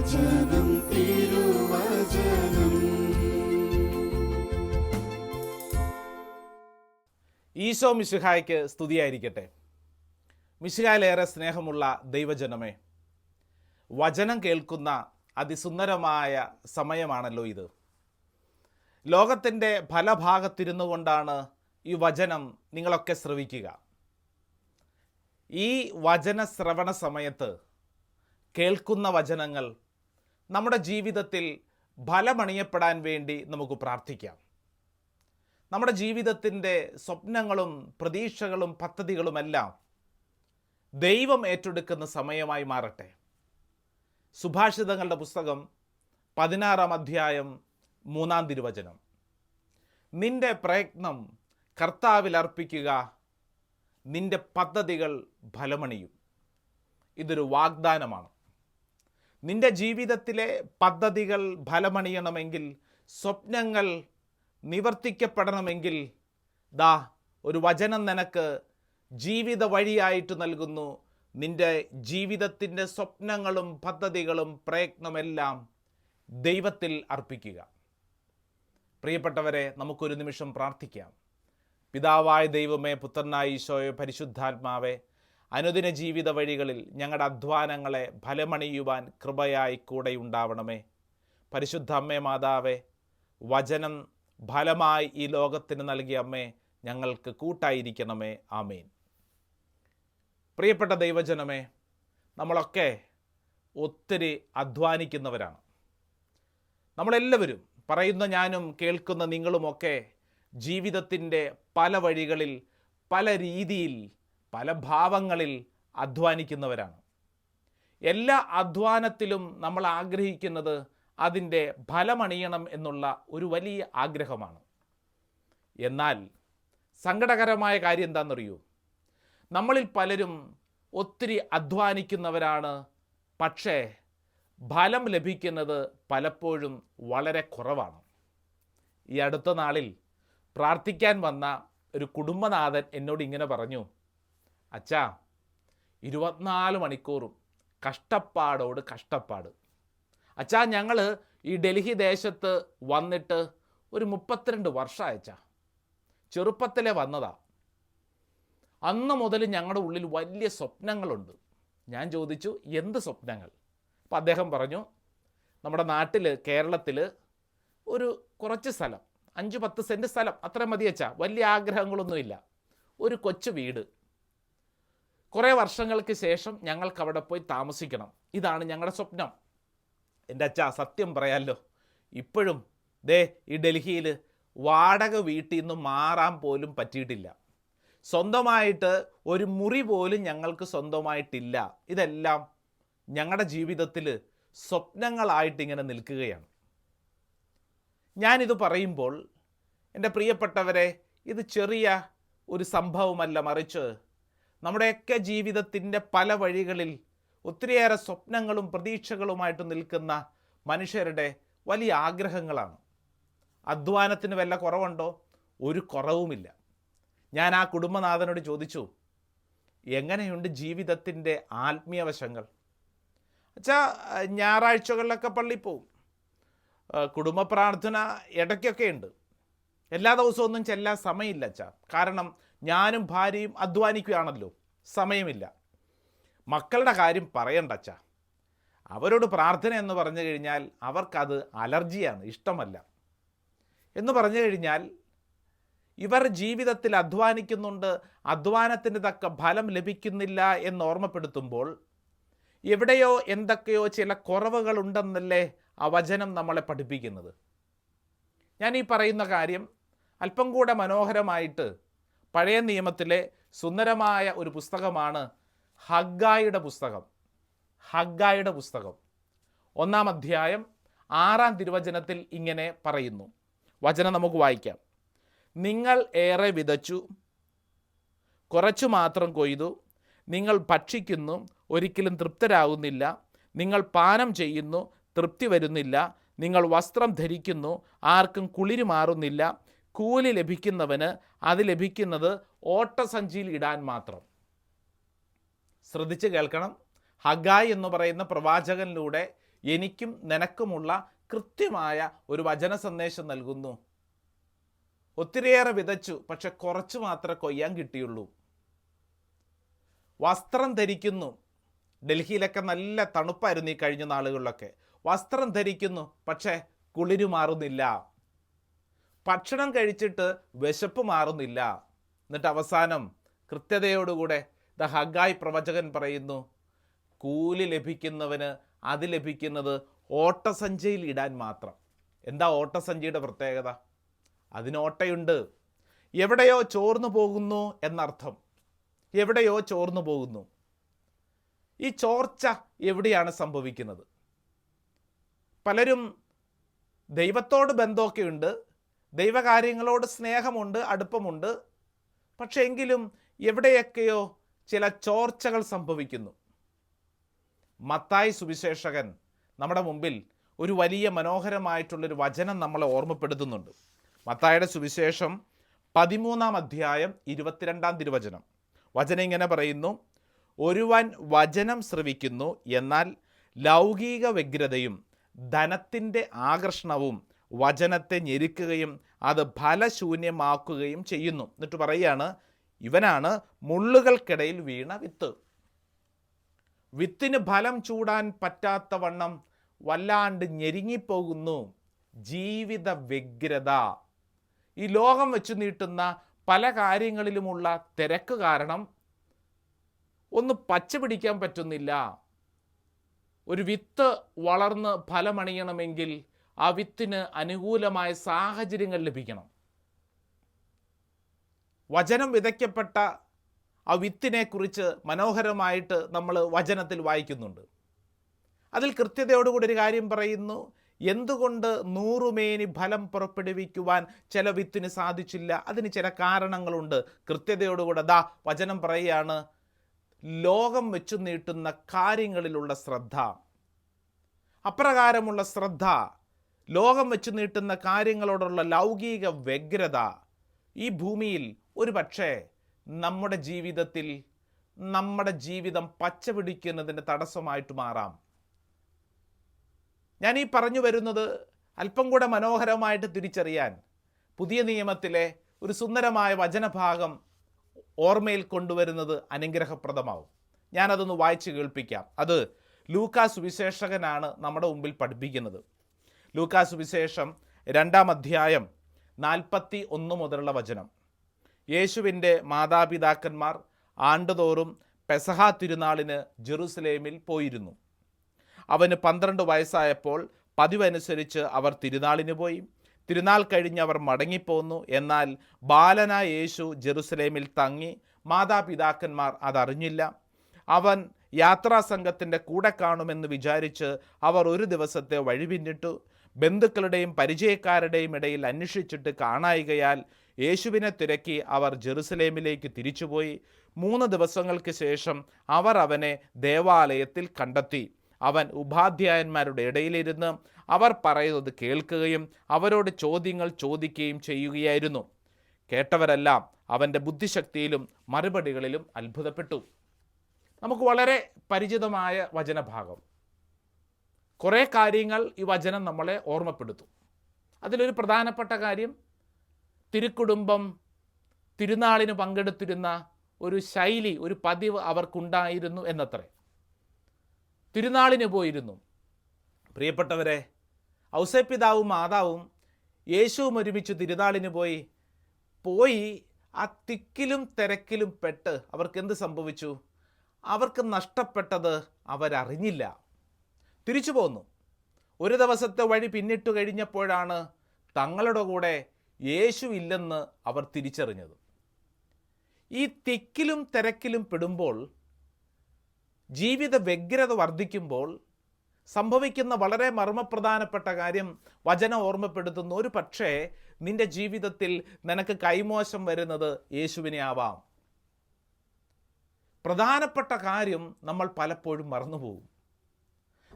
വചനം തിരുവചനം. ഈശോ മിശിഹായ്ക്ക് സ്തുതിയായിരിക്കട്ടെ. മിശിഹായിലേറെ സ്നേഹമുള്ള ദൈവജനമേ, വചനം കേൾക്കുന്ന അതിസുന്ദരമായ സമയമാണല്ലോ ഇത്. ലോകത്തിൻ്റെ പല ഭാഗത്തിരുന്നു കൊണ്ടാണ് ഈ വചനം നിങ്ങളൊക്കെ ശ്രവിക്കുക. ഈ വചന ശ്രവണ സമയത്ത് കേൾക്കുന്ന വചനങ്ങൾ നമ്മുടെ ജീവിതത്തിൽ ഫലമണിയപ്പെടാൻ വേണ്ടി നമുക്ക് പ്രാർത്ഥിക്കാം. നമ്മുടെ ജീവിതത്തിൻ്റെ സ്വപ്നങ്ങളും പ്രതീക്ഷകളും പദ്ധതികളുമെല്ലാം ദൈവം ഏറ്റെടുക്കുന്ന സമയമായി മാറട്ടെ. സുഭാഷിതങ്ങളുടെ പുസ്തകം 16-ാം അധ്യായം 3-ാം തിരുവചനം: നിന്റെ പ്രയത്നം കർത്താവിൽ അർപ്പിക്കുക, നിന്റെ പദ്ധതികൾ ഫലമണിയും. ഇതൊരു വാഗ്ദാനമാണ്. നിന്റെ ജീവിതത്തിലെ പദ്ധതികൾ ഫലമണിയണമെങ്കിൽ, സ്വപ്നങ്ങൾ നിവർത്തിക്കപ്പെടണമെങ്കിൽ, ദാ ഒരു വചനം നിനക്ക് ജീവിത വഴിയായിട്ട് നൽകുന്നു. നിന്റെ ജീവിതത്തിൻ്റെ സ്വപ്നങ്ങളും പദ്ധതികളും പ്രയത്നമെല്ലാം ദൈവത്തിൽ അർപ്പിക്കുക. പ്രിയപ്പെട്ടവരെ, നമുക്കൊരു നിമിഷം പ്രാർത്ഥിക്കാം. പിതാവായ ദൈവമേ, പുത്രനായ ഈശോയെ, പരിശുദ്ധാത്മാവേ, അനുദിന ജീവിത വഴികളിൽ ഞങ്ങളുടെ അധ്വാനങ്ങളെ ഫലമണിയുവാൻ കൃപയായി കൂടെയുണ്ടാവണമേ. പരിശുദ്ധ അമ്മേ മാതാവേ, വചനം ഫലമായി ഈ ലോകത്തിന് നൽകിയ അമ്മേ, ഞങ്ങൾക്ക് കൂട്ടായിരിക്കണമേ. ആമേൻ. പ്രിയപ്പെട്ട ദൈവജനമേ, നമ്മളൊക്കെ ഒത്തിരി അധ്വാനിക്കുന്നവരാണ്. നമ്മളെല്ലാവരും, പറയുന്ന ഞാനും കേൾക്കുന്ന നിങ്ങളുമൊക്കെ ജീവിതത്തിൻ്റെ പല വഴികളിൽ, പല രീതിയിൽ, പല ഭാവങ്ങളിൽ അധ്വാനിക്കുന്നവരാണ്. എല്ലാ അധ്വാനത്തിലും നമ്മൾ ആഗ്രഹിക്കുന്നത് അതിൻ്റെ ഫലമണിയണം എന്നുള്ള ഒരു വലിയ ആഗ്രഹമാണ്. എന്നാൽ സങ്കടകരമായ കാര്യം എന്താണെന്നറിയൂ? നമ്മളിൽ പലരും ഒത്തിരി അധ്വാനിക്കുന്നവരാണ്, പക്ഷേ ഫലം ലഭിക്കുന്നത് പലപ്പോഴും വളരെ കുറവാണ്. ഈ അടുത്ത നാളിൽ പ്രാർത്ഥിക്കാൻ വന്ന ഒരു കുടുംബനാഥൻ എന്നോട് ഇങ്ങനെ പറഞ്ഞു: അച്ഛാ, 24 മണിക്കൂറും കഷ്ടപ്പാടോട് കഷ്ടപ്പാട്. അച്ഛാ, ഞങ്ങൾ ഈ ഡൽഹി ദേശത്ത് വന്നിട്ട് ഒരു 32 വർഷമായി അച്ഛാ. ചെറുപ്പത്തിലെ വന്നതാ. അന്ന് മുതൽ ഞങ്ങളുടെ ഉള്ളിൽ വലിയ സ്വപ്നങ്ങളുണ്ട്. ഞാൻ ചോദിച്ചു, എന്ത് സ്വപ്നങ്ങൾ? അപ്പം അദ്ദേഹം പറഞ്ഞു, നമ്മുടെ നാട്ടിൽ, കേരളത്തിൽ ഒരു കുറച്ച് സ്ഥലം, 5-10 സെൻറ്റ് സ്ഥലം, അത്ര മതി അച്ഛാ, വലിയ ആഗ്രഹങ്ങളൊന്നുമില്ല, ഒരു കൊച്ചു വീട്. കുറേ വർഷങ്ങൾക്ക് ശേഷം ഞങ്ങൾക്ക് അവിടെ പോയി താമസിക്കണം. ഇതാണ് ഞങ്ങളുടെ സ്വപ്നം. എൻ്റെ അച്ഛാ, സത്യം പറയാമല്ലോ, ഇപ്പോഴും ദേ ഈ ഡൽഹിയിൽ വാടക വീട്ടിൽ നിന്ന് മാറാൻ പോലും പറ്റിയിട്ടില്ല. സ്വന്തമായിട്ട് ഒരു മുറി പോലും ഞങ്ങൾക്ക് സ്വന്തമായിട്ടില്ല. ഇതെല്ലാം ഞങ്ങളുടെ ജീവിതത്തിൽ സ്വപ്നങ്ങളായിട്ടിങ്ങനെ നിൽക്കുകയാണ്. ഞാനിത് പറയുമ്പോൾ എൻ്റെ പ്രിയപ്പെട്ടവരെ, ഇത് ചെറിയ ഒരു സംഭവമല്ല, മറിച്ച് നമ്മുടെയൊക്കെ ജീവിതത്തിൻ്റെ പല വഴികളിൽ ഒത്തിരിയേറെ സ്വപ്നങ്ങളും പ്രതീക്ഷകളുമായിട്ട് നിൽക്കുന്ന മനുഷ്യരുടെ വലിയ ആഗ്രഹങ്ങളാണ്. അധ്വാനത്തിന് വല്ല കുറവുണ്ടോ? ഒരു കുറവുമില്ല. ഞാൻ ആ കുടുംബനാഥനോട് ചോദിച്ചു, എങ്ങനെയുണ്ട് ജീവിതത്തിൻ്റെ ആത്മീയ വശങ്ങൾ? അച്ഛാ, ഞായറാഴ്ചകളിലൊക്കെ പള്ളിയിൽ പോവും, കുടുംബ പ്രാർത്ഥന ഇടയ്ക്കൊക്കെ ഉണ്ട്. എല്ലാ ദിവസവും ഒന്നും ചെല്ലാൻ സമയമില്ല അച്ഛാ, കാരണം ഞാനും ഭാര്യയും അധ്വാനിക്കുകയാണല്ലോ, സമയമില്ല. മക്കളുടെ കാര്യം പറയണ്ട അച്ഛാ, അവരോട് പ്രാർത്ഥന എന്ന് പറഞ്ഞു കഴിഞ്ഞാൽ അവർക്കത് അലർജിയാണ്, ഇഷ്ടമല്ല. എന്ന് പറഞ്ഞു കഴിഞ്ഞാൽ ഇവർ ജീവിതത്തിൽ അധ്വാനിക്കുന്നുണ്ട്, അധ്വാനത്തിന് തക്ക ഫലം ലഭിക്കുന്നില്ല എന്ന് ഓർമ്മപ്പെടുത്തുമ്പോൾ എവിടെയോ എന്തൊക്കെയോ ചില കുറവുകളുണ്ടെന്നല്ലേ ആ വചനം നമ്മളെ പഠിപ്പിക്കുന്നത്. ഞാൻ ഈ പറയുന്ന കാര്യം അല്പം കൂടെ മനോഹരമായിട്ട് പഴയ നിയമത്തിലെ സുന്ദരമായ ഒരു പുസ്തകമാണ് ഹഗ്ഗായിയുടെ പുസ്തകം. ഹഗ്ഗായിയുടെ പുസ്തകം 1-ാം അധ്യായം 6-ാം തിരുവചനത്തിൽ ഇങ്ങനെ പറയുന്നു. വചനം നമുക്ക് വായിക്കാം. നിങ്ങൾ ഏറെ വിതച്ചു, കുറച്ചു മാത്രം കൊയ്തു. നിങ്ങൾ ഭക്ഷിക്കുന്നു, ഒരിക്കലും തൃപ്തരാകുന്നില്ല. നിങ്ങൾ പാനം ചെയ്യുന്നു, തൃപ്തി വരുന്നില്ല. നിങ്ങൾ വസ്ത്രം ധരിക്കുന്നു, ആർക്കും കുളിര് മാറുന്നില്ല. കൂലി ലഭിക്കുന്നവന് അത് ലഭിക്കുന്നത് ഓട്ടസഞ്ചിയിൽ ഇടാൻ മാത്രം. ശ്രദ്ധിച്ച് കേൾക്കണം. ഹഗ്ഗായി എന്ന് പറയുന്ന പ്രവാചകനിലൂടെ എനിക്കും നിനക്കുമുള്ള കൃത്യമായ ഒരു വചന സന്ദേശം നൽകുന്നു. ഒത്തിരിയേറെ വിതച്ചു, പക്ഷെ കുറച്ച് മാത്രമേ കൊയ്യാൻ കിട്ടിയുള്ളൂ. വസ്ത്രം ധരിക്കുന്നു. ഡൽഹിയിലൊക്കെ നല്ല തണുപ്പായിരുന്നു ഈ കഴിഞ്ഞ നാളുകളിലൊക്കെ. വസ്ത്രം ധരിക്കുന്നു, പക്ഷേ കുളിര് മാറുന്നില്ല. ഭക്ഷണം കഴിച്ചിട്ട് വിശപ്പ് മാറുന്നില്ല. എന്നിട്ട് അവസാനം കൃത്യതയോടുകൂടെ ഹഗ്ഗായി പ്രവചകൻ പറയുന്നു, കൂലി ലഭിക്കുന്നവന് അത് ലഭിക്കുന്നത് ഓട്ടസഞ്ചിയിൽ ഇടാൻ മാത്രം. എന്താ ഓട്ടസഞ്ചിയുടെ പ്രത്യേകത? അതിന് ഓട്ടയുണ്ട്. എവിടെയോ ചോർന്നു പോകുന്നു എന്നർത്ഥം. എവിടെയോ ചോർന്നു പോകുന്നു. ഈ ചോർച്ച എവിടെയാണ് സംഭവിക്കുന്നത്? പലരും ദൈവത്തോട് ബന്ധമൊക്കെ ഉണ്ട്, ദൈവകാര്യങ്ങളോട് സ്നേഹമുണ്ട്, അടുപ്പമുണ്ട്. പക്ഷേ എങ്കിലും എവിടെയൊക്കെയോ ചില ചോർച്ചകൾ സംഭവിക്കുന്നു. മത്തായി സുവിശേഷകൻ നമ്മുടെ മുമ്പിൽ ഒരു വലിയ മനോഹരമായിട്ടുള്ളൊരു വചനം നമ്മളെ ഓർമ്മപ്പെടുത്തുന്നുണ്ട്. മത്തായിയുടെ സുവിശേഷം 13-ാം അധ്യായം 22-ാം തിരുവചനം. വചനം ഇങ്ങനെ പറയുന്നു, ഒരുവൻ വചനം ശ്രവിക്കുന്നു, എന്നാൽ ലൗകിക വ്യഗ്രതയും ധനത്തിൻ്റെ ആകർഷണവും വചനത്തെ ഞെരുക്കുകയും അത് ഫലശൂന്യമാക്കുകയും ചെയ്യുന്നു. എന്നിട്ട് പറയുകയാണ്, ഇവനാണ് മുള്ളുകൾക്കിടയിൽ വീണ വിത്ത്. വിത്തിന് ഫലം ചൂടാൻ പറ്റാത്ത വണ്ണം വല്ലാണ്ട് ഞെരുങ്ങിപ്പോകുന്നു. ജീവിത വ്യഗ്രത. ഈ ലോകം വെച്ച് നീട്ടുന്ന പല കാര്യങ്ങളിലുമുള്ള തിരക്ക് കാരണം ഒന്ന് പച്ച പിടിക്കാൻ പറ്റുന്നില്ല. ഒരു വിത്ത് വളർന്ന് ഫലമണിയണമെങ്കിൽ ആ വിത്തിന് അനുകൂലമായ സാഹചര്യങ്ങൾ ലഭിക്കണം. വചനം വിതയ്ക്കപ്പെട്ട ആ വിത്തിനെക്കുറിച്ച് മനോഹരമായിട്ട് നമ്മൾ വചനത്തിൽ വായിക്കുന്നുണ്ട്. അതിൽ കൃത്യതയോടുകൂടി ഒരു കാര്യം പറയുന്നു, എന്തുകൊണ്ട് 100 മേനി ഫലം പുറപ്പെടുവിക്കുവാൻ ചില വിത്തിന് സാധിച്ചില്ല? അതിന് ചില കാരണങ്ങളുണ്ട്. കൃത്യതയോടുകൂടെ വചനം പറയുകയാണ്, ലോകം വെച്ചു നീട്ടുന്ന കാര്യങ്ങളിലുള്ള ശ്രദ്ധ. അപ്രകാരമുള്ള ശ്രദ്ധ, ലോകം വെച്ചു നീട്ടുന്ന കാര്യങ്ങളോടുള്ള ലൗകിക വ്യഗ്രത ഈ ഭൂമിയിൽ ഒരു പക്ഷേ നമ്മുടെ ജീവിതം പച്ച പിടിക്കുന്നതിൻ്റെ തടസ്സമായിട്ട് മാറാം. ഞാൻ ഈ പറഞ്ഞു വരുന്നത് അല്പം കൂടെ മനോഹരമായിട്ട് തിരിച്ചറിയാൻ പുതിയ നിയമത്തിലെ ഒരു സുന്ദരമായ വചനഭാഗം ഓർമ്മയിൽ കൊണ്ടുവരുന്നത് അനുഗ്രഹപ്രദമാവും. ഞാനതൊന്ന് വായിച്ച് കേൾപ്പിക്കാം. അത് ലൂക്കാ സുവിശേഷകനാണ് നമ്മുടെ മുമ്പിൽ പഠിപ്പിക്കുന്നത്. ലൂക്കാ സുവിശേഷം 2-ാം അധ്യായം 41 മുതലുള്ള വചനം. യേശുവിൻ്റെ മാതാപിതാക്കന്മാർ ആണ്ടുതോറും പെസഹ തിരുനാളിന് ജെറുസലേമിൽ പോയിരുന്നു. അവന് 12 വയസ്സായപ്പോൾ പതിവനുസരിച്ച് അവർ തിരുനാളിന് പോയി. തിരുനാൾ കഴിഞ്ഞ് അവർ മടങ്ങിപ്പോന്നു. എന്നാൽ ബാലനായ യേശു ജെറുസലേമിൽ തങ്ങി. മാതാപിതാക്കന്മാർ അതറിഞ്ഞില്ല. അവൻ യാത്രാസംഘത്തിൻ്റെ കൂടെ കാണുമെന്ന് വിചാരിച്ച് അവർ ഒരു ദിവസത്തെ വഴി പിന്നിട്ടു. ബന്ധുക്കളുടെയും പരിചയക്കാരുടെയും ഇടയിൽ അന്വേഷിച്ചിട്ട് കാണായികയാൽ യേശുവിനെ തിരക്കി അവർ ജെറുസലേമിലേക്ക് തിരിച്ചുപോയി. 3 ദിവസങ്ങൾക്ക് ശേഷം അവർ അവനെ ദേവാലയത്തിൽ കണ്ടെത്തി. അവൻ ഉപാധ്യായന്മാരുടെ ഇടയിലിരുന്ന് അവർ പറയുന്നത് കേൾക്കുകയും അവരോട് ചോദ്യങ്ങൾ ചോദിക്കുകയും ചെയ്യുകയായിരുന്നു. കേട്ടവരെല്ലാം അവൻ്റെ ബുദ്ധിശക്തിയിലും മറുപടികളിലും അത്ഭുതപ്പെട്ടു. നമുക്ക് വളരെ പരിചിതമായ വചനഭാഗം. കുറേ കാര്യങ്ങൾ ഈ വചനം നമ്മളെ ഓർമ്മപ്പെടുത്തും. അതിലൊരു പ്രധാനപ്പെട്ട കാര്യം, തിരുക്കുടുംബം തിരുനാളിന് പങ്കെടുത്തിരുന്ന ഒരു ശൈലി, ഒരു പതിവ് അവർക്കുണ്ടായിരുന്നു എന്നത്രേ. തിരുനാളിന് പോയിരുന്നു. പ്രിയപ്പെട്ടവരെ, ഔസേപ്പിതാവും മാതാവും യേശുവും ഒരുമിച്ച് തിരുനാളിന് പോയി ആ തിക്കിലും തിരക്കിലും പെട്ട് അവർക്ക് എന്ത് സംഭവിച്ചു? അവർക്ക് നഷ്ടപ്പെട്ടത് അവരറിഞ്ഞില്ല. തിരിച്ചു പോന്നു. ഒരു ദിവസത്തെ വഴി പിന്നിട്ട് കഴിഞ്ഞപ്പോഴാണ് തങ്ങളുടെ കൂടെ യേശു ഇല്ലെന്ന് അവർ തിരിച്ചറിഞ്ഞത്. ഈ തിക്കിലും തിരക്കിലും പെടുമ്പോൾ, ജീവിത വ്യഗ്രത വർദ്ധിക്കുമ്പോൾ സംഭവിക്കുന്ന വളരെ മർമ്മപ്രധാനപ്പെട്ട കാര്യം വചനം ഓർമ്മപ്പെടുത്തുന്നു. ഒരു പക്ഷേ നിന്റെ ജീവിതത്തിൽ നിനക്ക് കൈമോശം വരുന്നത് യേശുവിനെ ആവാം. പ്രധാനപ്പെട്ട കാര്യം നമ്മൾ പലപ്പോഴും മറന്നുപോകും.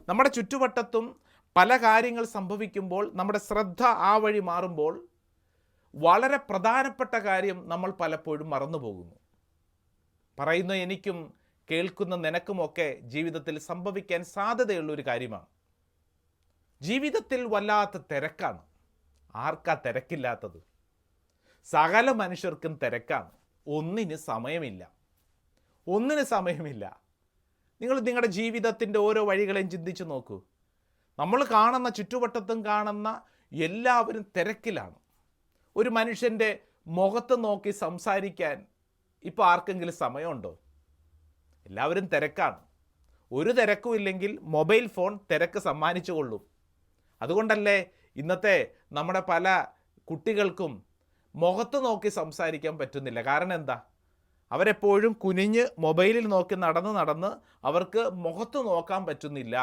നമ്മുടെ ചുറ്റുവട്ടത്തും പല കാര്യങ്ങൾ സംഭവിക്കുമ്പോൾ നമ്മുടെ ശ്രദ്ധ ആ വഴി മാറുമ്പോൾ വളരെ പ്രധാനപ്പെട്ട കാര്യം നമ്മൾ പലപ്പോഴും മറന്നുപോകുന്നു. പറയുന്ന എനിക്കും കേൾക്കുന്ന നിനക്കുമൊക്കെ ജീവിതത്തിൽ സംഭവിക്കാൻ സാധ്യതയുള്ളൊരു കാര്യമാണ്. ജീവിതത്തിൽ വല്ലാത്ത തിരക്കാണ്. ആർക്കാ തിരക്കില്ലാത്തത്? സകല മനുഷ്യർക്കും തിരക്കാണ്. ഒന്നിന് സമയമില്ല. നിങ്ങൾ നിങ്ങളുടെ ജീവിതത്തിൻ്റെ ഓരോ വഴികളെയും ചിന്തിച്ചു നോക്കൂ. നമ്മൾ കാണുന്ന ചുറ്റുവട്ടത്തും കാണുന്ന എല്ലാവരും തിരക്കിലാണ്. ഒരു മനുഷ്യൻ്റെ മുഖത്ത് നോക്കി സംസാരിക്കാൻ ഇപ്പോൾ ആർക്കെങ്കിലും സമയമുണ്ടോ? എല്ലാവരും തിരക്കാണ്. ഒരു തിരക്കും ഇല്ലെങ്കിൽ മൊബൈൽ ഫോൺ തിരക്ക് സമ്മാനിച്ചു കൊള്ളും. അതുകൊണ്ടല്ലേ ഇന്നത്തെ നമ്മുടെ പല കുട്ടികൾക്കും മുഖത്ത് നോക്കി സംസാരിക്കാൻ പറ്റുന്നില്ല. കാരണം എന്താ? അവരെപ്പോഴും കുനിഞ്ഞ് മൊബൈലിൽ നോക്കി നടന്ന് അവർക്ക് മുഖത്ത് നോക്കാൻ പറ്റുന്നില്ല.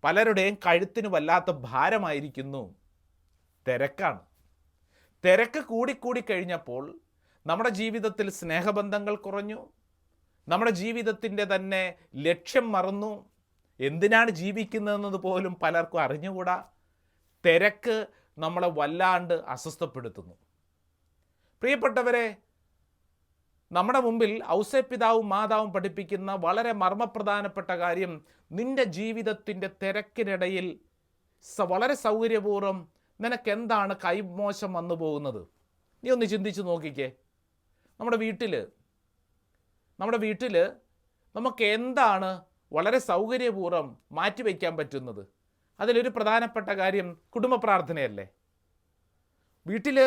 പലരുടെയും കഴുത്തിന് വല്ലാത്ത ഭാരമായിരിക്കുന്നു. തിരക്കാണ്. തിരക്ക് കൂടിക്കൂടി കഴിഞ്ഞപ്പോൾ നമ്മുടെ ജീവിതത്തിൽ സ്നേഹബന്ധങ്ങൾ കുറഞ്ഞു. നമ്മുടെ ജീവിതത്തിൻ്റെ തന്നെ ലക്ഷ്യം മറന്നു. എന്തിനാണ് ജീവിക്കുന്നതെന്നത് പോലും പലർക്കും അറിഞ്ഞുകൂടാ. തിരക്ക് നമ്മളെ വല്ലാണ്ട് അസ്വസ്ഥപ്പെടുത്തുന്നു. പ്രിയപ്പെട്ടവരെ, നമ്മുടെ മുമ്പിൽ ഔസേപ്പിതാവും മാതാവും പഠിപ്പിക്കുന്ന വളരെ മർമ്മപ്രധാനപ്പെട്ട കാര്യം, നിന്റെ ജീവിതത്തിൻ്റെ തിരക്കിനിടയിൽ വളരെ സൗകര്യപൂർവ്വം നിനക്ക് എന്താണ് കൈമോശം വന്നു പോകുന്നത്? നീ ഒന്ന് ചിന്തിച്ച് നോക്കിക്കേ. നമ്മുടെ വീട്ടിൽ നമുക്ക് എന്താണ് വളരെ സൗകര്യപൂർവ്വം മാറ്റിവെക്കാൻ പറ്റുന്നത്? അതിലൊരു പ്രധാനപ്പെട്ട കാര്യം കുടുംബ പ്രാർത്ഥനയല്ലേ. വീട്ടിൽ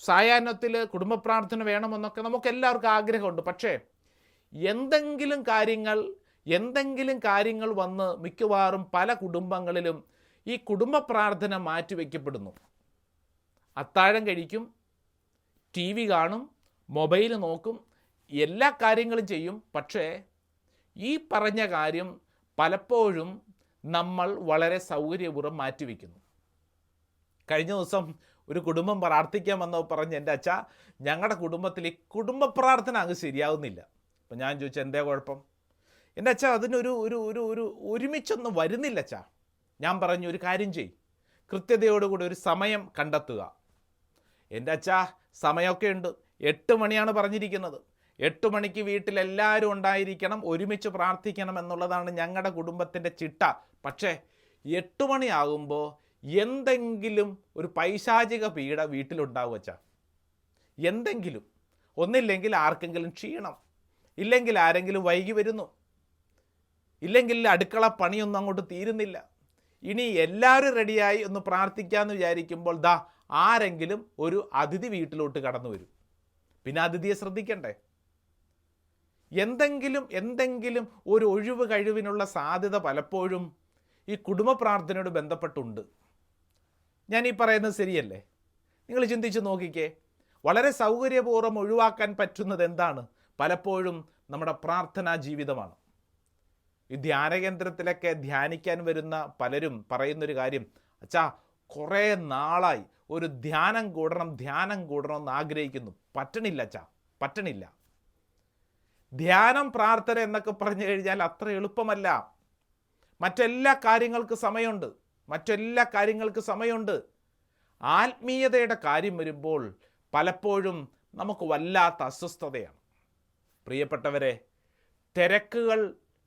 സായാഹ്നത്തിൽ കുടുംബ പ്രാർത്ഥന വേണമെന്നൊക്കെ നമുക്ക് എല്ലാവർക്കും ആഗ്രഹമുണ്ട്. പക്ഷേ എന്തെങ്കിലും കാര്യങ്ങൾ വന്ന് മിക്കവാറും പല കുടുംബങ്ങളിലും ഈ കുടുംബ പ്രാർത്ഥന മാറ്റിവെക്കപ്പെടുന്നു. അത്താഴം കഴിക്കും, ടി വി കാണും, മൊബൈൽ നോക്കും, എല്ലാ കാര്യങ്ങളും ചെയ്യും. പക്ഷേ ഈ പറഞ്ഞ കാര്യം പലപ്പോഴും നമ്മൾ വളരെ സൗകര്യപൂർവ്വം മാറ്റിവെക്കുന്നു. കഴിഞ്ഞ ദിവസം ഒരു കുടുംബം പ്രാർത്ഥിക്കാൻ വന്നപ്പോൾ പറഞ്ഞ്, എൻ്റെ അച്ഛാ, ഞങ്ങളുടെ കുടുംബത്തിൽ ഈ കുടുംബ പ്രാർത്ഥന അങ്ങ് ശരിയാവുന്നില്ല. അപ്പം ഞാൻ ചോദിച്ചു, എന്തേ കുഴപ്പം? എൻ്റെ അച്ഛാ, അതിനൊരു ഒരു ഒരു ഒരു ഒരുമിച്ചൊന്നും വരുന്നില്ല അച്ഛാ. ഞാൻ പറഞ്ഞു, ഒരു കാര്യം ചെയ്യ്, കൃത്യതയോടുകൂടി ഒരു സമയം കണ്ടെത്തുക. എൻ്റെ അച്ഛാ, സമയമൊക്കെ ഉണ്ട്, 8 മണിയാണ് പറഞ്ഞിരിക്കുന്നത്. 8 മണിക്ക് വീട്ടിലെല്ലാവരും ഉണ്ടായിരിക്കണം, ഒരുമിച്ച് പ്രാർത്ഥിക്കണം എന്നുള്ളതാണ് ഞങ്ങളുടെ കുടുംബത്തിൻ്റെ ചിട്ട. പക്ഷേ 8 മണിയാകുമ്പോൾ എന്തെങ്കിലും ഒരു പൈശാചിക പീഡ വീട്ടിലുണ്ടാവും അച്ഛാ. എന്തെങ്കിലും ഒന്നില്ലെങ്കിൽ ആർക്കെങ്കിലും ക്ഷീണം, ഇല്ലെങ്കിൽ ആരെങ്കിലും വൈകി വരുന്നു, ഇല്ലെങ്കിൽ അടുക്കള പണിയൊന്നും അങ്ങോട്ട് തീരുന്നില്ല. ഇനി എല്ലാവരും റെഡിയായി ഒന്ന് പ്രാർത്ഥിക്കാമെന്ന് വിചാരിക്കുമ്പോൾ ആരെങ്കിലും ഒരു അതിഥി വീട്ടിലോട്ട് കടന്നു വരും. പിന്നെ അതിഥിയെ ശ്രദ്ധിക്കണ്ടേ? എന്തെങ്കിലും ഒരു ഒഴിവ് കഴിവിനുള്ള സാധ്യത പലപ്പോഴും ഈ കുടുംബ പ്രാർത്ഥനയോട് ബന്ധപ്പെട്ടുണ്ട്. ഞാൻ ഈ പറയുന്നത് ശരിയല്ലേ? നിങ്ങൾ ചിന്തിച്ച് നോക്കിക്കേ. വളരെ സൗകര്യപൂർവ്വം ഒഴിവാക്കാൻ പറ്റുന്നത് എന്താണ്? പലപ്പോഴും നമ്മുടെ പ്രാർത്ഥനാ ജീവിതമാണ്. ഈ ധ്യാനകേന്ദ്രത്തിലൊക്കെ ധ്യാനിക്കാൻ വരുന്ന പലരും പറയുന്നൊരു കാര്യം, അച്ഛാ, കുറേ നാളായി ഒരു ധ്യാനം കൂടണം എന്ന് ആഗ്രഹിക്കുന്നു, പറ്റണില്ല അച്ഛാ, പറ്റണില്ല. ധ്യാനം, പ്രാർത്ഥന എന്നൊക്കെ പറഞ്ഞു കഴിഞ്ഞാൽ അത്ര എളുപ്പമല്ല. മറ്റെല്ലാ കാര്യങ്ങൾക്ക് സമയമുണ്ട്. ആത്മീയതയുടെ കാര്യം വരുമ്പോൾ പലപ്പോഴും നമുക്ക് വല്ലാത്ത അസ്വസ്ഥതയാണ്. പ്രിയപ്പെട്ടവരെ, തിരക്കുകൾ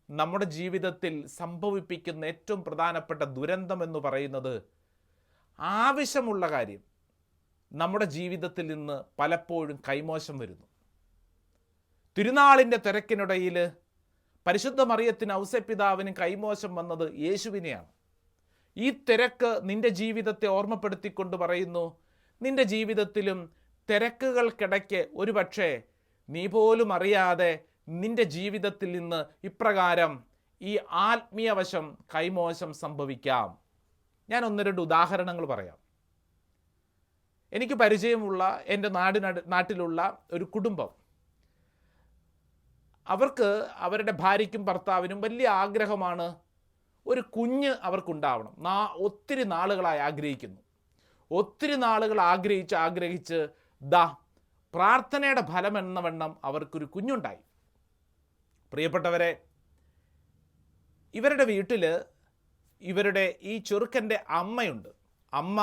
നമ്മുടെ ജീവിതത്തിൽ സംഭവിപ്പിക്കുന്ന ഏറ്റവും പ്രധാനപ്പെട്ട ദുരന്തം എന്ന് പറയുന്നത്, ആവശ്യമുള്ള കാര്യം നമ്മുടെ ജീവിതത്തിൽ നിന്ന് പലപ്പോഴും കൈമോശം വരുന്നു. തിരുനാളിൻ്റെ തിരക്കിനിടയിൽ പരിശുദ്ധ മറിയത്തിന് ഔസേപ്പിതാവിനും കൈമോശം വന്നത് യേശുവിനെയാണ്. ഈ തിരക്ക് നിന്റെ ജീവിതത്തെ ഓർമ്മപ്പെടുത്തിക്കൊണ്ട് പറയുന്നു, നിന്റെ ജീവിതത്തിലും തിരക്കുകൾക്കിടയ്ക്ക് ഒരുപക്ഷെ നീ പോലും അറിയാതെ നിന്റെ ജീവിതത്തിൽ നിന്ന് ഇപ്രകാരം ഈ ആത്മീയ വശം കൈമോശം സംഭവിക്കാം. ഞാൻ 1-2 ഉദാഹരണങ്ങൾ പറയാം. എനിക്ക് പരിചയമുള്ള എൻ്റെ നാട്ടിലുള്ള ഒരു കുടുംബം, അവർക്ക് അവരുടെ ഭാര്യയ്ക്കും ഭർത്താവിനും വലിയ ആഗ്രഹമാണ് ഒരു കുഞ്ഞ് അവർക്കുണ്ടാവണം. ഒത്തിരി നാളുകളായി ആഗ്രഹിക്കുന്നു. ഒത്തിരി നാളുകൾ ആഗ്രഹിച്ച് പ്രാർത്ഥനയുടെ ഫലം എന്ന വണ്ണം അവർക്കൊരു കുഞ്ഞുണ്ടായി. പ്രിയപ്പെട്ടവരെ, ഇവരുടെ വീട്ടിൽ ഇവരുടെ ഈ ചെറുക്കൻ്റെ അമ്മയുണ്ട്. അമ്മ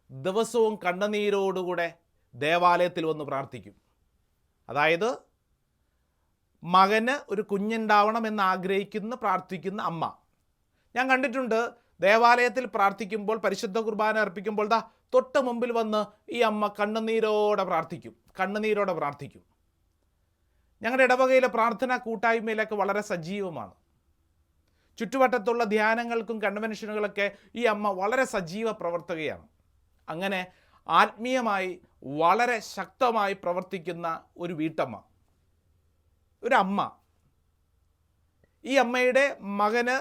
ദിവസവും കണ്ണുനീരോടുകൂടെ ദേവാലയത്തിൽ വന്ന് പ്രാർത്ഥിക്കും. അതായത് മകന് ഒരു കുഞ്ഞുണ്ടാവണം എന്ന് പ്രാർത്ഥിക്കുന്ന അമ്മ. ഞാൻ കണ്ടിട്ടുണ്ട്, ദേവാലയത്തിൽ പ്രാർത്ഥിക്കുമ്പോൾ, പരിശുദ്ധ കുർബാന അർപ്പിക്കുമ്പോൾ തൊട്ട് മുമ്പിൽ വന്ന് ഈ അമ്മ കണ്ണുനീരോടെ പ്രാർത്ഥിക്കും. ഞങ്ങളുടെ ഇടവകയിലെ പ്രാർത്ഥനാ കൂട്ടായ്മയിലൊക്കെ വളരെ സജീവമാണ്. ചുറ്റുവട്ടത്തുള്ള ധ്യാനങ്ങൾക്കും കൺവെൻഷനുകളൊക്കെ ഈ അമ്മ വളരെ സജീവ പ്രവർത്തകയാണ്. അങ്ങനെ ആത്മീയമായി വളരെ ശക്തമായി പ്രവർത്തിക്കുന്ന ഒരു വീട്ടമ്മ, ഒരു അമ്മ. ഈ അമ്മയുടെ മകന്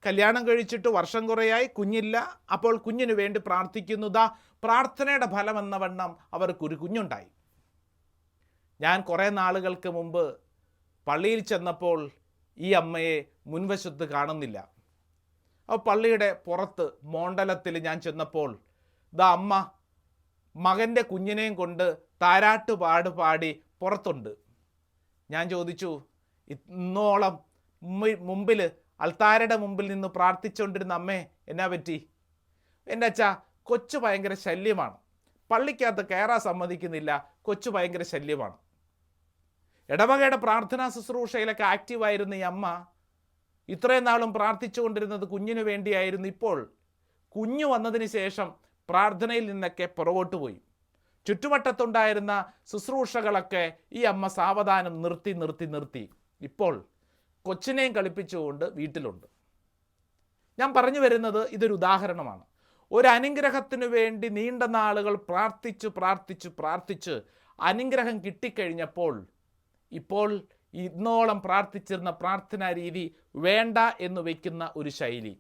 കല്യാണം കഴിച്ചിട്ട് വർഷം കുറയായി, കുഞ്ഞില്ല. അപ്പോൾ കുഞ്ഞിന് വേണ്ടി പ്രാർത്ഥിക്കുന്നതാ പ്രാർത്ഥനയുടെ ഫലമെന്ന വണ്ണം അവർക്കൊരു കുഞ്ഞുണ്ടായി. ഞാൻ കുറേ നാളുകൾക്ക് മുമ്പ് പള്ളിയിൽ ചെന്നപ്പോൾ ഈ അമ്മയെ മുൻവശത്ത് കാണുന്നില്ല. അപ്പോൾ പള്ളിയുടെ പുറത്ത് മോണ്ടലത്തിൽ ഞാൻ ചെന്നപ്പോൾ അമ്മ മകൻ്റെ കുഞ്ഞിനെയും കൊണ്ട് താരാട്ട് പാടി പുറത്തുണ്ട്. ഞാൻ ചോദിച്ചു, ഇന്നോളം മുമ്പിൽ അൾത്താരയുടെ മുമ്പിൽ നിന്ന് പ്രാർത്ഥിച്ചുകൊണ്ടിരുന്ന അമ്മേ എന്നാ പറ്റി? എൻ്റെ അച്ഛാ, കൊച്ചു ഭയങ്കര ശല്യമാണ്, പള്ളിക്കകത്ത് കയറാൻ സമ്മതിക്കുന്നില്ല, കൊച്ചു ഭയങ്കര ശല്യമാണ്. ഇടവകയുടെ പ്രാർത്ഥനാ ശുശ്രൂഷയിലൊക്കെ ആക്റ്റീവായിരുന്ന ഈ അമ്മ ഇത്രയും നാളും പ്രാർത്ഥിച്ചുകൊണ്ടിരുന്നത് കുഞ്ഞിനു വേണ്ടിയായിരുന്നു. ഇപ്പോൾ കുഞ്ഞു വന്നതിന് ശേഷം പ്രാർത്ഥനയിൽ നിന്നൊക്കെ പുറകോട്ട് പോയി. ചുറ്റുവട്ടത്തുണ്ടായിരുന്ന ശുശ്രൂഷകളൊക്കെ ഈ അമ്മ സാവധാനം നിർത്തി. ഇപ്പോൾ കൊച്ചിനെയും കളിപ്പിച്ചുകൊണ്ട് വീട്ടിലുണ്ട്. ഞാൻ പറഞ്ഞു വരുന്നത് ഇതൊരു ഉദാഹരണമാണ്. ഒരു അനുഗ്രഹത്തിനു വേണ്ടി നീണ്ട നാളുകൾ പ്രാർത്ഥിച്ച് അനുഗ്രഹം കിട്ടിക്കഴിഞ്ഞപ്പോൾ ഇപ്പോൾ ഇന്നോളം പ്രാർത്ഥിച്ചിരുന്ന പ്രാർത്ഥനാ രീതി വേണ്ട എന്ന് വയ്ക്കുന്ന ഒരു ശൈലി.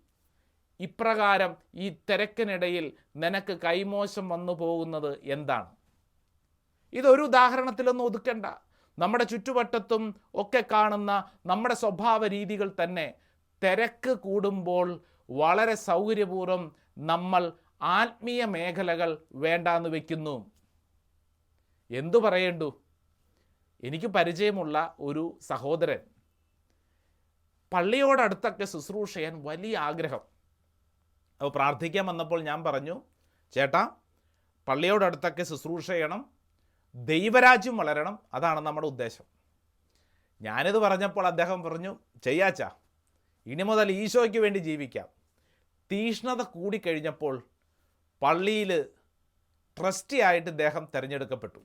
ഇപ്രകാരം ഈ തിരക്കിനിടയിൽ നിനക്ക് കൈമോശം വന്നു പോകുന്നത് എന്താണ്? ഇതൊരു ഉദാഹരണത്തിലൊന്നും ഒതുക്കണ്ട. നമ്മുടെ ചുറ്റുവട്ടത്തും ഒക്കെ കാണുന്ന നമ്മുടെ സ്വഭാവ രീതികൾ തന്നെ തിരക്ക് കൂടുമ്പോൾ വളരെ സൗകര്യപൂർവ്വം നമ്മൾ ആത്മീയ മേഖലകൾ വേണ്ടാന്ന് വയ്ക്കുന്നു. എന്തു പറയണ്ടു? എനിക്ക് പരിചയമുള്ള ഒരു സഹോദരൻ പള്ളിയോടടുത്തൊക്കെ ശുശ്രൂഷ ചെയ്യാൻ വലിയ ആഗ്രഹം. അപ്പോൾ പ്രാർത്ഥിക്കാൻ വന്നപ്പോൾ ഞാൻ പറഞ്ഞു, ചേട്ടാ, പള്ളിയോടടുത്തൊക്കെ ശുശ്രൂഷ ചെയ്യണം, ദൈവരാജ്യം വളരണം, അതാണ് നമ്മുടെ ഉദ്ദേശം. ഞാനിത് പറഞ്ഞപ്പോൾ അദ്ദേഹം പറഞ്ഞു, ചെയ്യാച്ചാ, ഇനി മുതൽ ഈശോയ്ക്ക് വേണ്ടി ജീവിക്കാം. തീഷ്ണത കൂടിക്കഴിഞ്ഞപ്പോൾ പള്ളിയിൽ ട്രസ്റ്റി ആയിട്ട് ഇദ്ദേഹം തിരഞ്ഞെടുക്കപ്പെട്ടു.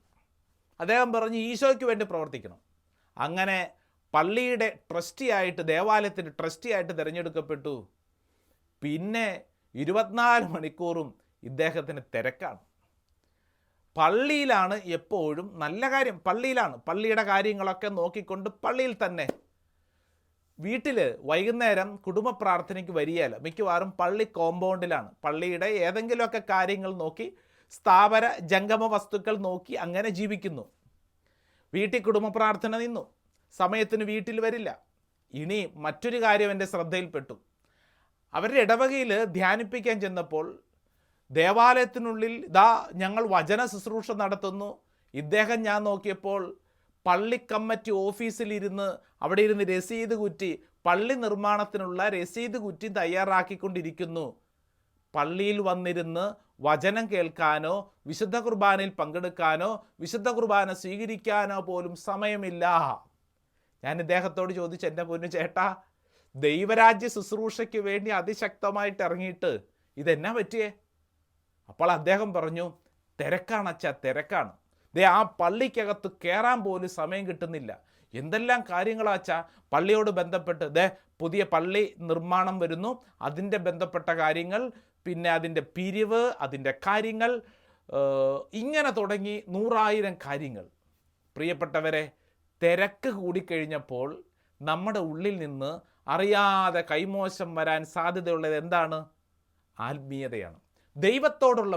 അദ്ദേഹം പറഞ്ഞു ഈശോയ്ക്ക് വേണ്ടി പ്രവർത്തിക്കണം. അങ്ങനെ പള്ളിയുടെ ട്രസ്റ്റി ആയിട്ട്, ദേവാലയത്തിൻ്റെ ട്രസ്റ്റി ആയിട്ട് തിരഞ്ഞെടുക്കപ്പെട്ടു. പിന്നെ 24 മണിക്കൂറും ഇദ്ദേഹത്തിന് തിരക്കാണ്. പള്ളിയിലാണ് എപ്പോഴും നല്ല കാര്യം, പള്ളിയിലാണ്. പള്ളിയുടെ കാര്യങ്ങളൊക്കെ നോക്കിക്കൊണ്ട് പള്ളിയിൽ തന്നെ. വീട്ടിൽ വൈകുന്നേരം കുടുംബ പ്രാർത്ഥനയ്ക്ക് വരികയില്ല, മിക്കവാറും പള്ളി കോമ്പൗണ്ടിലാണ്. പള്ളിയുടെ ഏതെങ്കിലുമൊക്കെ കാര്യങ്ങൾ നോക്കി, സ്ഥാപന ജംഗമ വസ്തുക്കൾ നോക്കി അങ്ങനെ ജീവിക്കുന്നു. വീട്ടിൽ കുടുംബ പ്രാർത്ഥന നിന്നു, സമയത്തിന് വീട്ടിൽ വരില്ല. ഇനി മറ്റൊരു കാര്യം എൻ്റെ ശ്രദ്ധയിൽപ്പെട്ടു. അവരുടെ ഇടവകയിൽ ധ്യാനിപ്പിക്കാൻ ചെന്നപ്പോൾ ദേവാലയത്തിനുള്ളിൽ ഞങ്ങൾ വചന ശുശ്രൂഷ നടത്തുന്നു. ഇദ്ദേഹം ഞാൻ നോക്കിയപ്പോൾ പള്ളി കമ്മിറ്റി ഓഫീസിലിരുന്ന് അവിടെ ഇരുന്ന് രസീത് കുറ്റി, പള്ളി നിർമ്മാണത്തിനുള്ള രസീത് കുറ്റി തയ്യാറാക്കിക്കൊണ്ടിരിക്കുന്നു. പള്ളിയിൽ വന്നിരുന്ന് വചനം കേൾക്കാനോ വിശുദ്ധ കുർബാനയിൽ പങ്കെടുക്കാനോ വിശുദ്ധ കുർബാന സ്വീകരിക്കാനോ പോലും സമയമില്ല. ഞാൻ ഇദ്ദേഹത്തോട് ചോദിച്ചു, എൻ്റെ പൊന്നു ചേട്ടാ, ദൈവരാജ്യ ശുശ്രൂഷയ്ക്ക് വേണ്ടി അതിശക്തമായിട്ട് ഇറങ്ങിയിട്ട് ഇതെന്നാ പറ്റിയേ? അപ്പോൾ അദ്ദേഹം പറഞ്ഞു, തിരക്കാണച്ചാ, തിരക്കാണ്. ആ പള്ളിക്കകത്ത് കയറാൻ പോലും സമയം കിട്ടുന്നില്ല. എന്തെല്ലാം കാര്യങ്ങളാച്ചാ പള്ളിയോട് ബന്ധപ്പെട്ട്. പുതിയ പള്ളി നിർമ്മാണം വരുന്നു, അതിൻ്റെ ബന്ധപ്പെട്ട കാര്യങ്ങൾ, പിന്നെ അതിൻ്റെ പിരിവ്, അതിൻ്റെ കാര്യങ്ങൾ, ഇങ്ങനെ തുടങ്ങി 100,000 കാര്യങ്ങൾ. പ്രിയപ്പെട്ടവരെ, തിരക്ക് കൂടിക്കഴിഞ്ഞപ്പോൾ നമ്മുടെ ഉള്ളിൽ നിന്ന് അറിയാതെ കൈമോശം വരാൻ സാധ്യതയുള്ളത് എന്താണ്? ആത്മീയതയാണ്. ദൈവത്തോടുള്ള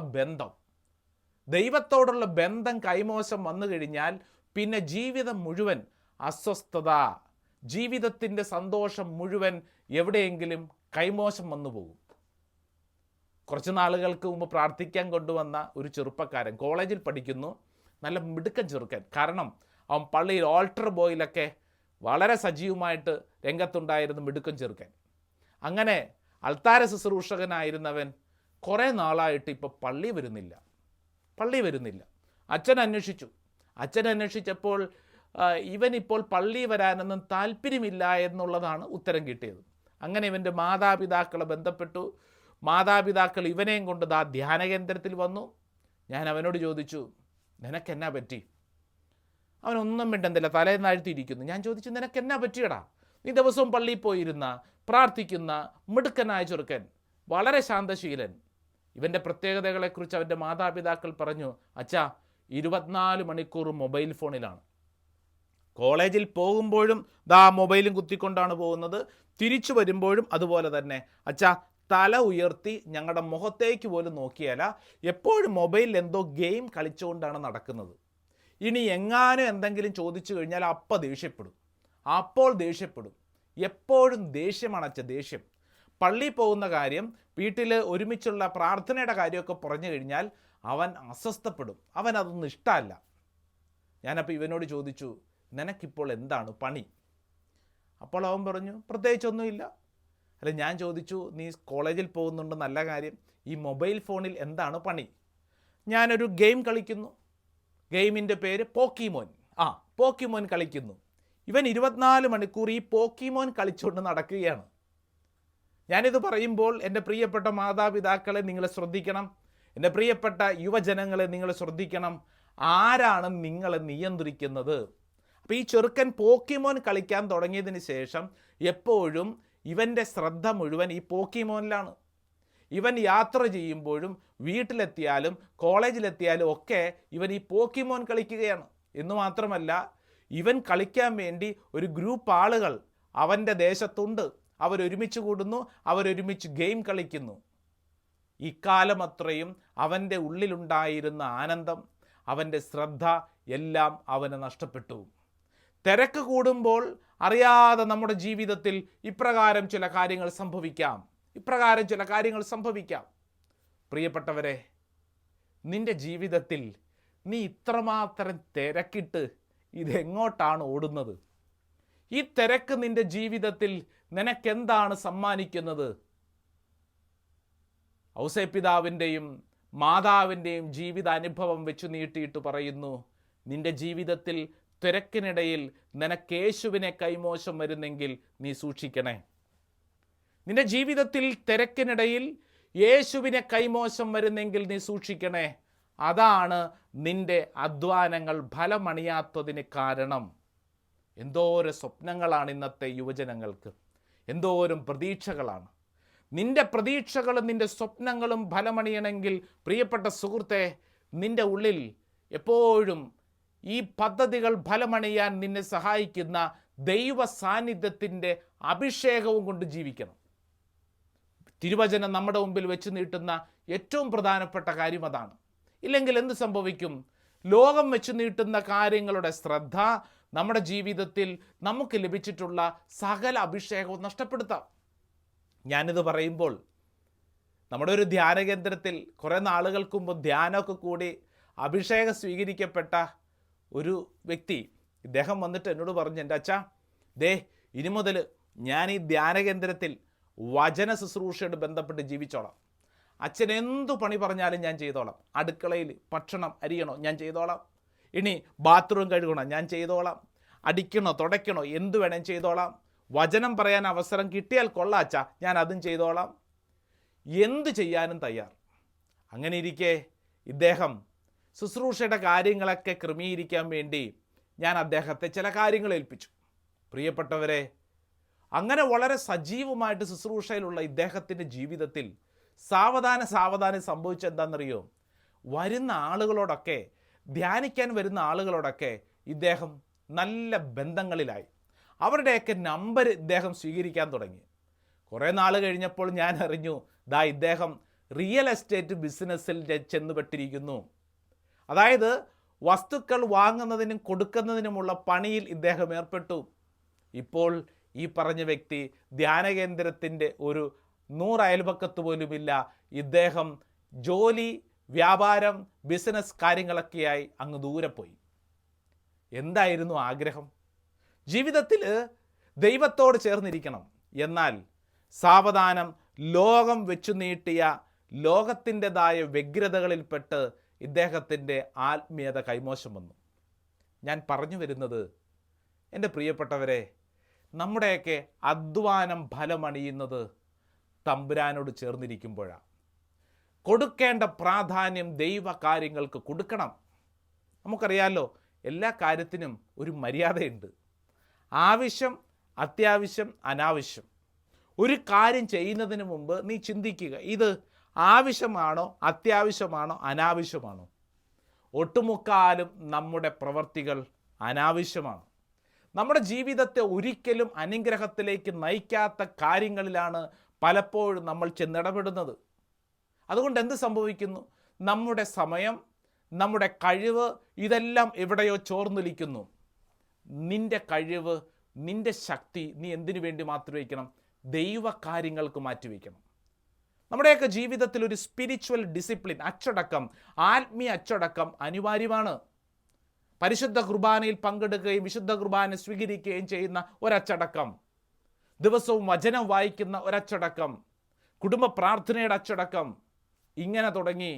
ബന്ധം കൈമോശം വന്നു കഴിഞ്ഞാൽ പിന്നെ ജീവിതം മുഴുവൻ അസ്വസ്ഥത, ജീവിതത്തിൻ്റെ സന്തോഷം മുഴുവൻ എവിടെയെങ്കിലും കൈമോശം വന്നു പോകും. കുറച്ച് നാളുകൾക്ക് മുമ്പ് പ്രാർത്ഥിക്കാൻ കൊണ്ടുവന്ന ഒരു ചെറുപ്പക്കാരൻ, കോളേജിൽ പഠിക്കുന്നു, നല്ല മിടുക്കൻ ചെറുക്കൻ. കാരണം അവൻ പള്ളിയിൽ ഓൾട്ടർ ബോയിലൊക്കെ വളരെ സജീവമായിട്ട് രംഗത്തുണ്ടായിരുന്ന മിടുക്കൻ ചെറുക്കൻ. അങ്ങനെ അൾത്താര ശുശ്രൂഷകനായിരുന്നവൻ കുറേ നാളായിട്ട് ഇപ്പോൾ പള്ളി വരുന്നില്ല. അച്ഛൻ അന്വേഷിച്ചപ്പോൾ ഇവനിപ്പോൾ പള്ളി വരാനൊന്നും താല്പര്യമില്ല എന്നുള്ളതാണ് ഉത്തരം കിട്ടിയത്. അങ്ങനെ ഇവൻ്റെ മാതാപിതാക്കളെ ബന്ധപ്പെട്ടു. മാതാപിതാക്കൾ ഇവനെയും കൊണ്ട് ദാ ധ്യാന കേന്ദ്രത്തിൽ വന്നു. ഞാൻ അവനോട് ചോദിച്ചു, നിനക്കെന്നാ പറ്റി? അവനൊന്നും മിണ്ടുന്നില്ല, തലേന്ന് താഴ്ത്തിയിരിക്കുന്നു. ഞാൻ ചോദിച്ചു, നിനക്കെന്നാ പറ്റിയടാ? നീ ദിവസവും പള്ളിയിൽ പോയിരുന്ന പ്രാർത്ഥിക്കുന്ന മിടുക്കനായ ചെറുക്കൻ, വളരെ ശാന്തശീലൻ. ഇവൻ്റെ പ്രത്യേകതകളെക്കുറിച്ച് അവൻ്റെ മാതാപിതാക്കൾ പറഞ്ഞു, അച്ഛാ 24 മണിക്കൂർ മൊബൈൽ ഫോണിലാണ്. കോളേജിൽ പോകുമ്പോഴും ദാ മൊബൈലും കുത്തിക്കൊണ്ടാണ് പോകുന്നത്, തിരിച്ചു വരുമ്പോഴും അതുപോലെ തന്നെ. അച്ഛാ തല ഉയർത്തി ഞങ്ങളുടെ മുഖത്തേക്ക് പോലും നോക്കിയാല, എപ്പോഴും മൊബൈലിൽ എന്തോ ഗെയിം കളിച്ചുകൊണ്ടാണ് നടക്കുന്നത്. ഇനി എങ്ങാനും എന്തെങ്കിലും ചോദിച്ചു കഴിഞ്ഞാൽ അപ്പോൾ ദേഷ്യപ്പെടും. എപ്പോഴും ദേഷ്യമാണ് അച്ഛ, ദേഷ്യം. പള്ളിയിൽ പോകുന്ന കാര്യം, വീട്ടിൽ ഒരുമിച്ചുള്ള പ്രാർത്ഥനയുടെ കാര്യമൊക്കെ പറഞ്ഞു കഴിഞ്ഞാൽ അവൻ അസ്വസ്ഥപ്പെടും, അവനതൊന്നും ഇഷ്ടമല്ല. ഞാനപ്പോൾ ഇവനോട് ചോദിച്ചു, നിനക്കിപ്പോൾ എന്താണ് പണി? അപ്പോൾ അവൻ പറഞ്ഞു, പ്രത്യേകിച്ചൊന്നുമില്ല. അല്ല, ഞാൻ ചോദിച്ചു, നീ കോളേജിൽ പോകുന്നുണ്ട്, നല്ല കാര്യം, ഈ മൊബൈൽ ഫോണിൽ എന്താണ് പണി? ഞാനൊരു ഗെയിം കളിക്കുന്നു, ഗെയിമിൻ്റെ പേര് പോക്കിമോൻ. പോക്കിമോൻ കളിക്കുന്നു. ഇവൻ 24 മണിക്കൂർ ഈ പോക്കിമോൻ കളിച്ചുകൊണ്ട് നടക്കുകയാണ്. ഞാനിത് പറയുമ്പോൾ എൻ്റെ പ്രിയപ്പെട്ട മാതാപിതാക്കളെ നിങ്ങൾ ശ്രദ്ധിക്കണം, എൻ്റെ പ്രിയപ്പെട്ട യുവജനങ്ങളെ നിങ്ങൾ ശ്രദ്ധിക്കണം. ആരാണ് നിങ്ങളെ നിയന്ത്രിക്കുന്നത്? അപ്പോൾ ഈ ചെറുക്കൻ പോക്കിമോൻ കളിക്കാൻ തുടങ്ങിയതിന് ശേഷം എപ്പോഴും ഇവൻ്റെ ശ്രദ്ധ മുഴുവൻ ഈ പോക്കിമോനിലാണ്. ഇവൻ യാത്ര ചെയ്യുമ്പോഴും വീട്ടിലെത്തിയാലും കോളേജിലെത്തിയാലും ഒക്കെ ഇവൻ ഈ പോക്കിമോൻ കളിക്കുകയാണ്. എന്ന് മാത്രമല്ല, ഇവൻ കളിക്കാൻ വേണ്ടി ഒരു ഗ്രൂപ്പ് ആളുകൾ അവൻ്റെ ദേശത്തുണ്ട്. അവരൊരുമിച്ച് കൂടുന്നു, അവരൊരുമിച്ച് ഗെയിം കളിക്കുന്നു. ഇക്കാലം അത്രയും അവൻ്റെ ഉള്ളിലുണ്ടായിരുന്ന ആനന്ദം, അവൻ്റെ ശ്രദ്ധ എല്ലാം അവന് നഷ്ടപ്പെട്ടു. തിരക്ക് കൂടുമ്പോൾ അറിയാതെ നമ്മുടെ ജീവിതത്തിൽ ഇപ്രകാരം ചില കാര്യങ്ങൾ സംഭവിക്കാം. പ്രിയപ്പെട്ടവരെ, നിൻ്റെ ജീവിതത്തിൽ നീ ഇത്രമാത്രം തിരക്കിട്ട് ഇതെങ്ങോട്ടാണ് ഓടുന്നത്? ഈ തിരക്ക് നിൻ്റെ ജീവിതത്തിൽ നിനക്കെന്താണ് സമ്മാനിക്കുന്നത്? ഔസേപ്പിതാവിൻ്റെയും മാതാവിൻ്റെയും ജീവിതാനുഭവം വെച്ചു നീട്ടിയിട്ട് പറയുന്നു, നിൻ്റെ ജീവിതത്തിൽ തിരക്കിനിടയിൽ നിനക്ക് യേശുവിനെ കൈമോശം വരുന്നെങ്കിൽ നീ സൂക്ഷിക്കണേ. നിന്റെ ജീവിതത്തിൽ തിരക്കിനിടയിൽ യേശുവിനെ കൈമോശം വരുന്നെങ്കിൽ നീ സൂക്ഷിക്കണേ. അതാണ് നിന്റെ അധ്വാനങ്ങൾ ഫലമണിയാത്തതിന് കാരണം. എന്തോരം സ്വപ്നങ്ങളാണ് ഇന്നത്തെ യുവജനങ്ങൾക്ക്, എന്തോരം പ്രതീക്ഷകളാണ്. നിന്റെ പ്രതീക്ഷകളും നിന്റെ സ്വപ്നങ്ങളും ഫലമണിയണമെങ്കിൽ പ്രിയപ്പെട്ട സുഹൃത്തെ, നിന്റെ ഉള്ളിൽ എപ്പോഴും ഈ പദ്ധതികൾ ഫലമണിയാൻ നിന്നെ സഹായിക്കുന്ന ദൈവ സാന്നിധ്യത്തിൻ്റെ അഭിഷേകവും കൊണ്ട് ജീവിക്കണം. തിരുവചനം നമ്മുടെ മുമ്പിൽ വെച്ച് നീട്ടുന്ന ഏറ്റവും പ്രധാനപ്പെട്ട കാര്യം അതാണ്. ഇല്ലെങ്കിൽ എന്ത് സംഭവിക്കും? ലോകം വെച്ച് നീട്ടുന്ന കാര്യങ്ങളുടെ ശ്രദ്ധ നമ്മുടെ ജീവിതത്തിൽ നമുക്ക് ലഭിച്ചിട്ടുള്ള സകല അഭിഷേകവും നഷ്ടപ്പെടുത്താം. ഞാനിത് പറയുമ്പോൾ നമ്മുടെ ഒരു ധ്യാന കേന്ദ്രത്തിൽ കുറേ നാളുകൾക്ക് മുമ്പ് ധ്യാനമൊക്കെ കൂടി അഭിഷേകം സ്വീകരിക്കപ്പെട്ട ഒരു വ്യക്തി, ഇദ്ദേഹം വന്നിട്ട് എന്നോട് പറഞ്ഞു, എൻ്റെ അച്ഛാ, ഇനി മുതൽ ഞാൻ ഈ ധ്യാന കേന്ദ്രത്തിൽ വചന ശുശ്രൂഷയോട് ബന്ധപ്പെട്ട് ജീവിച്ചോളാം. അച്ഛൻ എന്തു പണി പറഞ്ഞാലും ഞാൻ ചെയ്തോളാം. അടുക്കളയിൽ ഭക്ഷണം അരിയണോ ഞാൻ ചെയ്തോളാം, ഇനി ബാത്റൂം കഴുകണോ ഞാൻ ചെയ്തോളാം, അടിക്കണോ തുടയ്ക്കണോ എന്തു വേണം ചെയ്തോളാം, വചനം പറയാൻ അവസരം കിട്ടിയാൽ കൊള്ളാം അച്ഛാ, ഞാൻ അതും ചെയ്തോളാം, എന്ത് ചെയ്യാനും തയ്യാർ. അങ്ങനെ ഇരിക്കെ ഇദ്ദേഹം ശുശ്രൂഷയുടെ കാര്യങ്ങളൊക്കെ ക്രമീകരിക്കാൻ വേണ്ടി ഞാൻ അദ്ദേഹത്തെ ചില കാര്യങ്ങൾ ഏൽപ്പിച്ചു. പ്രിയപ്പെട്ടവരെ, അങ്ങനെ വളരെ സജീവമായിട്ട് ശുശ്രൂഷയിലുള്ള ഇദ്ദേഹത്തിൻ്റെ ജീവിതത്തിൽ സാവധാനം സംഭവിച്ചെന്താണെന്നറിയോ? വരുന്ന ആളുകളോടൊക്കെ, ധ്യാനിക്കാൻ വരുന്ന ആളുകളോടൊക്കെ ഇദ്ദേഹം നല്ല ബന്ധങ്ങളിലായി. അവരുടെയൊക്കെ നമ്പർ ഇദ്ദേഹം സ്വീകരിക്കാൻ തുടങ്ങി. കുറേ നാൾ കഴിഞ്ഞപ്പോൾ ഞാൻ അറിഞ്ഞു, ഇദ്ദേഹം റിയൽ എസ്റ്റേറ്റ് ബിസിനസ്സിൽ ചെന്നുപെട്ടിരിക്കുന്നു. അതായത് വസ്തുക്കൾ വാങ്ങുന്നതിനും കൊടുക്കുന്നതിനുമുള്ള പണിയിൽ ഇദ്ദേഹം ഏർപ്പെട്ടു. ഇപ്പോൾ ഈ പറഞ്ഞ വ്യക്തി ധ്യാനകേന്ദ്രത്തിൻ്റെ ഒരു 100 അയൽപക്കത്ത് പോലുമില്ല. ഇദ്ദേഹം ജോലി, വ്യാപാരം, ബിസിനസ് കാര്യങ്ങളൊക്കെയായി അങ്ങ് ദൂരെ പോയി. എന്തായിരുന്നു ആഗ്രഹം? ജീവിതത്തിൽ ദൈവത്തോട് ചേർന്നിരിക്കണം. എന്നാൽ സാവധാനം ലോകം വെച്ചു നീട്ടിയ ലോകത്തിൻ്റെതായ വ്യഗ്രതകളിൽപ്പെട്ട് ഇദ്ദേഹത്തിൻ്റെ ആത്മീയത കൈമോശം വന്നു. ഞാൻ പറഞ്ഞു വരുന്നത്, എൻ്റെ പ്രിയപ്പെട്ടവരെ, നമ്മുടെയൊക്കെ അധ്വാനം ഫലമണിയുന്നത് തമ്പുരാനോട് ചേർന്നിരിക്കുമ്പോഴാണ്. കൊടുക്കേണ്ട പ്രാധാന്യം ദൈവകാര്യങ്ങൾക്ക് കൊടുക്കണം. നമുക്കറിയാമല്ലോ, എല്ലാ കാര്യത്തിനും ഒരു മര്യാദയുണ്ട്. ആവശ്യം, അത്യാവശ്യം, അനാവശ്യം. ഒരു കാര്യം ചെയ്യുന്നതിന് മുമ്പ് നീ ചിന്തിക്കുക, ഇത് ആവശ്യമാണോ, അത്യാവശ്യമാണോ, അനാവശ്യമാണോ? ഒട്ടുമുക്കാലും നമ്മുടെ പ്രവർത്തികൾ അനാവശ്യമാണ്. നമ്മുടെ ജീവിതത്തെ ഒരിക്കലും അനുഗ്രഹത്തിലേക്ക് നയിക്കാത്ത കാര്യങ്ങളിലാണ് പലപ്പോഴും നമ്മൾ ചെന്നിടപെടുന്നത്. അതുകൊണ്ട് എന്ത് സംഭവിക്കുന്നു? നമ്മുടെ സമയം, നമ്മുടെ കഴിവ് ഇതെല്ലാം എവിടെയോ ചോർന്നൊലിക്കുന്നു. നിൻ്റെ കഴിവ്, നിൻ്റെ ശക്തി നീ എന്തിനു വേണ്ടി മാറ്റിവെക്കണം? ദൈവകാര്യങ്ങൾക്ക് മാറ്റിവെക്കണം. നമ്മുടെയൊക്കെ ജീവിതത്തിൽ ഒരു സ്പിരിച്വൽ ഡിസിപ്ലിൻ, അച്ചടക്കം, ആത്മീയ അച്ചടക്കം അനിവാര്യമാണ്. പരിശുദ്ധ കുർബാനയിൽ പങ്കെടുക്കുകയും വിശുദ്ധ കുർബാന സ്വീകരിക്കുകയും ചെയ്യുന്ന ഒരച്ചടക്കം, ദിവസവും വചനം വായിക്കുന്ന ഒരച്ചടക്കം, കുടുംബ പ്രാർത്ഥനയുടെ അച്ചടക്കം, ഇങ്ങനെ തുടങ്ങി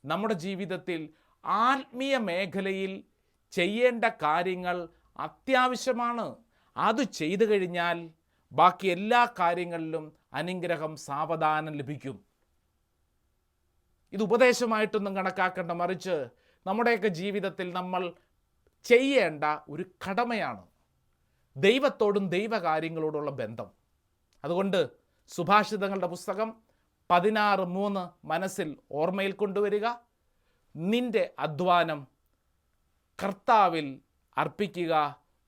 നമ്മുടെ ജീവിതത്തിൽ ആത്മീയ മേഖലയിൽ ചെയ്യേണ്ട കാര്യങ്ങൾ അത്യാവശ്യമാണ്. അത് ചെയ്തു കഴിഞ്ഞാൽ ബാക്കി എല്ലാ കാര്യങ്ങളിലും അനുഗ്രഹം സാവധാനം ലഭിക്കും. ഇത് ഉപദേശമായിട്ടൊന്നും കണക്കാക്കേണ്ട, മറിച്ച് നമ്മുടെയൊക്കെ ജീവിതത്തിൽ നമ്മൾ ചെയ്യേണ്ട ഒരു കടമയാണ് ദൈവത്തോടും ദൈവകാര്യങ്ങളോടുള്ള ബന്ധം. അതുകൊണ്ട് സുഭാഷിതങ്ങളുടെ പുസ്തകം 16:3 മനസ്സിൽ ഓർമ്മയിൽ കൊണ്ടുവരിക. നിന്റെ അധ്വാനം കർത്താവിൽ അർപ്പിക്കുക,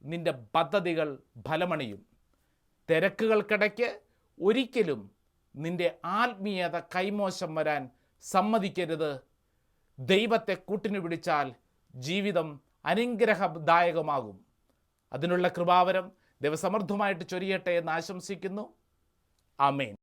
നിന്റെ പദ്ധതികൾ ഫലമണിയും. തിരക്കുകൾക്കിടയ്ക്ക് ഒരിക്കലും നിന്റെ ആത്മീയത കൈമോശം വരാൻ സമ്മതിക്കരുത്. ദൈവത്തെ കൂട്ടിനു പിടിച്ചാൽ ജീവിതം അനുഗ്രഹദായകമാകും. അതിനുള്ള കൃപാവരം ദൈവസമൃദ്ധമായിട്ട് ചൊരിയട്ടെ എന്ന് ആശംസിക്കുന്നു. ആമേൻ.